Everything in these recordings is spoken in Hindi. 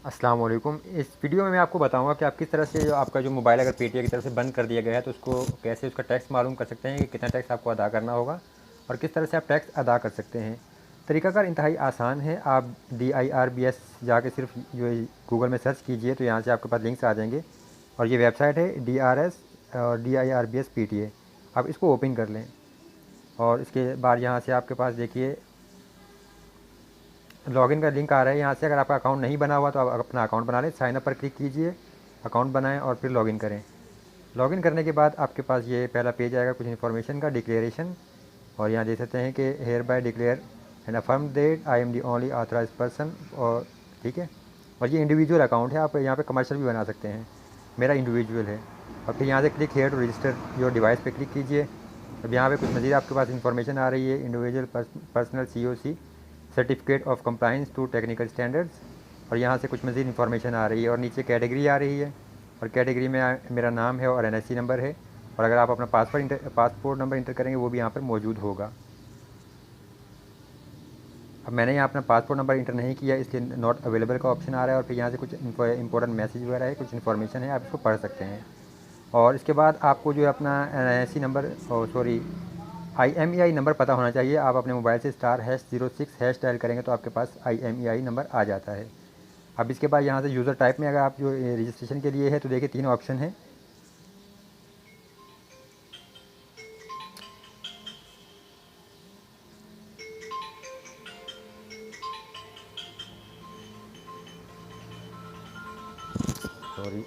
अस्सलाम वालेकुम। इस वीडियो में मैं आपको बताऊंगा कि आप किस तरह से जो आपका जो मोबाइल अगर पेटीएम की तरफ से बंद कर दिया गया है तो उसको कैसे उसका टैक्स मालूम कर सकते हैं कि कितना टैक्स आपको अदा करना होगा और किस तरह से आप टैक्स अदा कर सकते हैं। तरीकाकार इंतहाई आसान है। आप DIRBS जाके सिर्फ जो गूगल में सर्च कीजिए तो यहाँ से आपके पास लिंक्स आ जाएंगे और ये वेबसाइट है DRS और DIRBS PTA। आप इसको ओपन कर लें और इसके बाद यहाँ से आपके पास देखिए लॉगिन का लिंक आ रहा है। यहाँ से अगर आपका अकाउंट नहीं बना हुआ तो आप अपना अकाउंट बना लें। साइन अप पर क्लिक कीजिए, अकाउंट बनाएं और फिर लॉगिन करें। लॉगिन करने के बाद आपके पास ये पहला पेज आएगा कुछ इन्फॉर्मेशन का, डिक्लेरेशन। और यहाँ देख सकते हैं कि hereby declare and affirm that I am the only authorise person. और ठीक है, और ये इंडिविजुअल अकाउंट है, आप यहाँ पे कमर्शियल भी बना सकते हैं। मेरा इंडिविजुअल है। और फिर यहाँ से click here to register your device पे क्लिक कीजिए। अब यहाँ पे कुछ मज़ीद आपके पास इन्फॉर्मेशन आ रही है। Individual personal COC certificate of compliance to technical standards. और यहाँ से कुछ मज़ीद इन्फॉर्मेशन आ रही है और नीचे कैटेगरी आ रही है और कैटेगरी में मेरा नाम है और NIC नंबर है। और अगर आप अपना पासपोर्ट नंबर इंटर करेंगे वो भी यहाँ पर मौजूद होगा। अब मैंने यहाँ अपना पासपोर्ट नंबर इंटर नहीं किया इसलिए नॉट अवेलेबल का ऑप्शन आ रहा है। और फिर यहाँ से कुछ इंपॉर्टेंट मैसेज वगैरह है, कुछ इन्फॉर्मेशन है, आप इसको पढ़ सकते हैं। और इसके बाद आपको जो है अपना NIC नंबर IMEI नंबर पता होना चाहिए। आप अपने मोबाइल से *#06# डायल करेंगे तो आपके पास IMEI नंबर आ जाता है। अब इसके बाद यहाँ से यूज़र टाइप में अगर आप जो रजिस्ट्रेशन के लिए है तो देखिए 3 ऑप्शन है। सॉरी,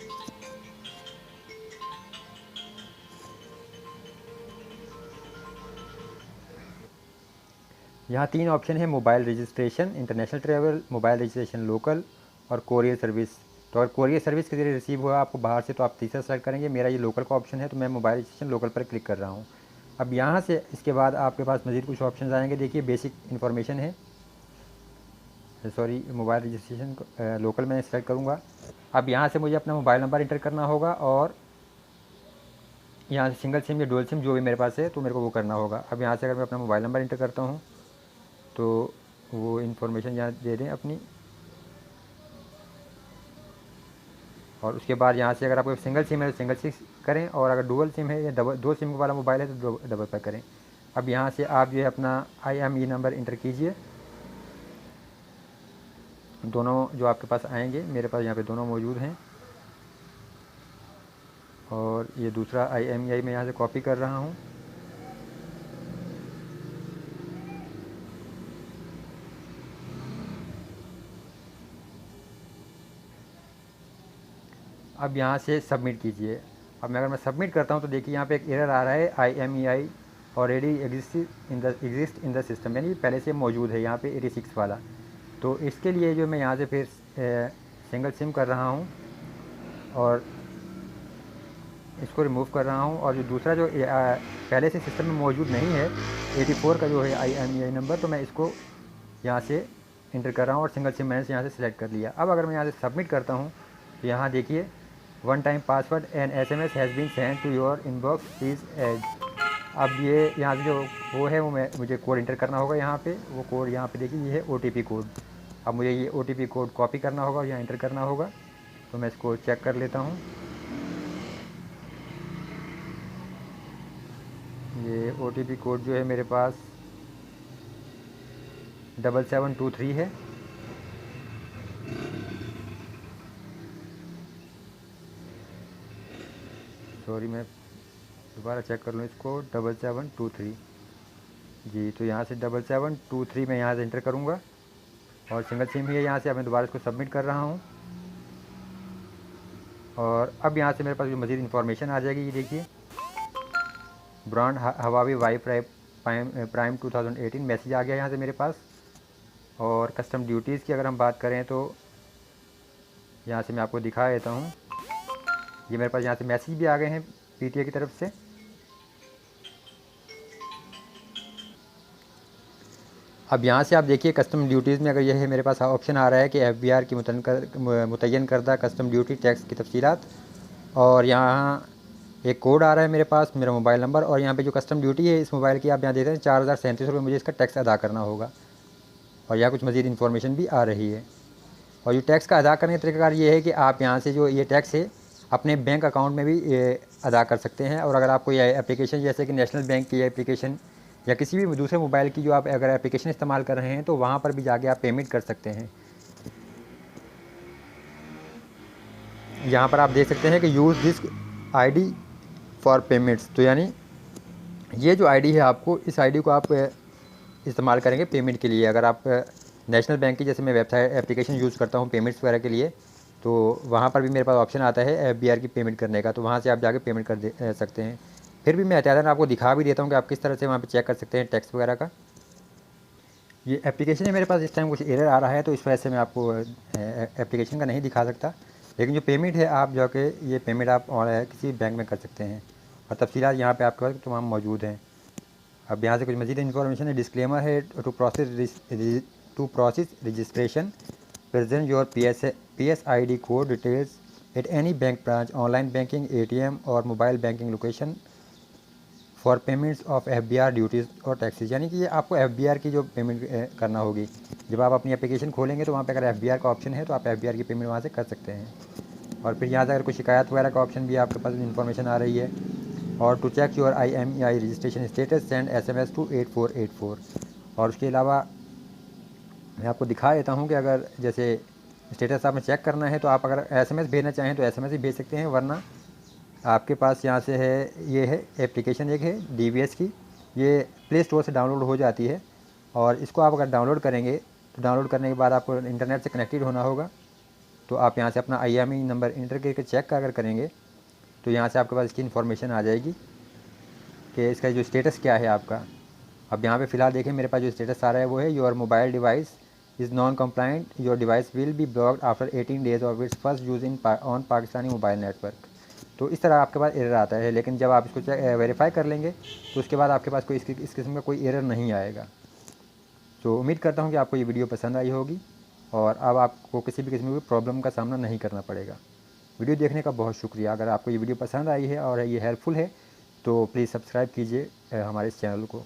यहाँ 3 ऑप्शन है, mobile registration, international travel, mobile registration local और कोरियर सर्विस। तो अगर कोरियर सर्विस के जरिए रिसीव हुआ आपको बाहर से तो आप तीसरा सेलेक्ट करेंगे। मेरा ये लोकल का ऑप्शन है तो मैं मोबाइल रजिस्ट्रेशन लोकल पर क्लिक कर रहा हूँ। अब यहाँ से इसके बाद आपके पास मज़ीद कुछ ऑप्शन आएंगे। देखिए बेसिक इन्फॉर्मेशन है, मोबाइल रजिस्ट्रेशन लोकल मैं सेलेक्ट करूँगा। अब यहाँ से मुझे अपना मोबाइल नंबर इंटर करना होगा और यहाँ से सिंगल सिम या डुअल सिम जो भी मेरे पास है तो मेरे को वो करना होगा। अब यहाँ से अगर मैं अपना मोबाइल नंबर इंटर करता हूँ तो वो इन्फॉर्मेशन यहाँ दे दें अपनी। और उसके बाद यहाँ से अगर आपको सिंगल सिम है तो सिंगल सिम करें और अगर डुअल सिम है या दो सिम वाला मोबाइल है तो डबल पर करें। अब यहाँ से आप जो है अपना IMEI नंबर इंटर कीजिए। दोनों जो आपके पास आएंगे, मेरे पास यहाँ पे दोनों मौजूद हैं। और ये दूसरा IMEI मैं यहाँ से कॉपी कर रहा हूँ। अब यहाँ से सबमिट कीजिए। अब अगर मैं सबमिट करता हूँ तो देखिए यहाँ पे एक एरर आ रहा है, IMEI already exist in the system, यानी पहले से मौजूद है यहाँ पे 86 वाला। तो इसके लिए जो मैं यहाँ से फिर सिंगल सिम कर रहा हूँ और इसको रिमूव कर रहा हूँ। और जो दूसरा जो पहले से सिस्टम में मौजूद नहीं है 84 का जो है IMEI नंबर, तो मैं इसको यहाँ से इंटर कर रहा हूँ और सिंगल सिम मैंने यहाँ से सिलेक्ट कर लिया। अब अगर मैं यहाँ से सबमिट करता हूँ तो यहाँ देखिए 1 time password and SMS has been send to your inbox please age. अब ये यहाँ से जो वो है वो मुझे कोड इंटर करना होगा। यहाँ पे वो कोड यहाँ पे देखिए ये है OTP कोड। अब मुझे ये OTP कोड कॉपी करना होगा और यहाँ इंटर करना होगा। तो मैं इसको चेक कर लेता हूँ। ये OTP कोड जो है मेरे पास 7723 है। सॉरी, मैं दोबारा चेक कर लूँ इसको, 7723 जी। तो यहाँ से 7723 मैं यहाँ से इंटर करूँगा और सिंगल सिम ही है यहाँ से। अब मैं दोबारा इसको सबमिट कर रहा हूँ और अब यहाँ से मेरे पास जो मज़ीद इन्फॉर्मेशन आ जाएगी। ये देखिए brand Huawei Y prime 2018 message आ गया यहाँ से मेरे पास। और कस्टम ड्यूटीज़ की अगर हम बात करें तो यहाँ से मैं आपको दिखा देता हूँ। ये मेरे पास यहाँ से मैसेज भी आ गए हैं PTA की तरफ से। अब यहाँ से आप देखिए कस्टम ड्यूटीज़ में अगर यह है मेरे पास ऑप्शन आ रहा है कि FBR की मुतय्यन करदा कस्टम ड्यूटी टैक्स की तफसीलात। और यहाँ एक कोड आ रहा है मेरे पास, मेरा मोबाइल नंबर। और यहाँ पे जो कस्टम ड्यूटी है इस मोबाइल की आप यहाँ देख रहे हैं 4037 रुपये मुझे इसका टैक्स अदा करना होगा। और यहाँ कुछ मज़ीद इन्फॉर्मेशन भी आ रही है। और ये टैक्स का अदा करने का तरीकाकार ये है कि आप यहाँ से जो ये टैक्स है अपने बैंक अकाउंट में भी अदा कर सकते हैं। और अगर आप कोई एप्लीकेशन जैसे कि नेशनल बैंक की एप्लीकेशन या किसी भी दूसरे मोबाइल की जो आप अगर एप्लीकेशन इस्तेमाल कर रहे हैं तो वहाँ पर भी जाके आप पेमेंट कर सकते हैं। यहाँ पर आप देख सकते हैं कि use this ID for payments, तो यानी ये जो आईडी है आपको इस आईडी को आप इस्तेमाल करेंगे पेमेंट के लिए। अगर आप नेशनल बैंक की जैसे मैं वेबसाइट एप्लीकेशन यूज़ करता हूँ पेमेंट्स वगैरह के लिए, तो वहाँ पर भी मेरे पास ऑप्शन आता है FBR की पेमेंट करने का, तो वहाँ से आप जाके पेमेंट कर सकते हैं। फिर भी मैं एहतियातन आपको दिखा भी देता हूँ कि आप किस तरह से वहाँ पे चेक कर सकते हैं टैक्स वगैरह का। ये एप्लीकेशन है मेरे पास इस टाइम कुछ एरर आ रहा है, तो इस वजह से मैं आपको एप्लीकेशन का नहीं दिखा सकता, लेकिन जो पेमेंट है आप जाके ये पेमेंट आप किसी बैंक में कर सकते हैं और तफसीलात यहाँ पे आपके पास तमाम मौजूद हैं। अब यहाँ से कुछ मज़ीद इन्फॉर्मेशन है। डिस्क्लेमर है, to process registration present your PSID code details at any bank branch, online banking, ATM और mobile banking location for payments of FBR duties और टैक्सेस। यानी कि ये आपको FBR की जो पेमेंट करना होगी, जब आप अपनी एप्लीकेशन खोलेंगे तो वहाँ पे अगर FBR का ऑप्शन है तो आप FBR की पेमेंट वहाँ से कर सकते हैं। और फिर यहाँ से अगर कोई शिकायत वगैरह का ऑप्शन भी आपके पास इन्फॉर्मेशन आ रही है। और to check your IMEI registration status send SMS to 8484। और उसके अलावा मैं आपको दिखा देता हूँ कि अगर जैसे स्टेटस आपने चेक करना है तो आप अगर SMS भेजना चाहें तो SMS ही भेज सकते हैं, वरना आपके पास यहाँ से है ये है एप्लीकेशन एक है DBS की, ये प्ले स्टोर से डाउनलोड हो जाती है। और इसको आप अगर डाउनलोड करेंगे तो डाउनलोड करने के बाद आपको इंटरनेट से कनेक्टेड होना होगा, तो आप यहाँ से अपना IMEI नंबर इंटर करके चेक अगर करेंगे तो यहाँ से आपके पास इसकी इन्फॉर्मेशन आ जाएगी कि इसका जो स्टेटस क्या है आपका। अब यहाँ पे फ़िलहाल देखें मेरे पास जो स्टेटस आ रहा है वो है your mobile device is non compliant, your device will be blocked after 18 days of its first use on Pakistani mobile network. तो इस तरह आपके पास एरर आता है, लेकिन जब आप इसको वेरीफाई कर लेंगे तो उसके बाद आपके पास कोई इस किस्म का कोई एरर नहीं आएगा। तो उम्मीद करता हूँ कि आपको ये वीडियो पसंद आई होगी और अब आपको किसी भी किस्म की प्रॉब्लम का सामना नहीं करना पड़ेगा। वीडियो देखने का बहुत शुक्रिया। अगर आपको ये वीडियो पसंद आई है और ये हेल्पफुल है तो प्लीज़ सब्सक्राइब कीजिए हमारे इस चैनल को।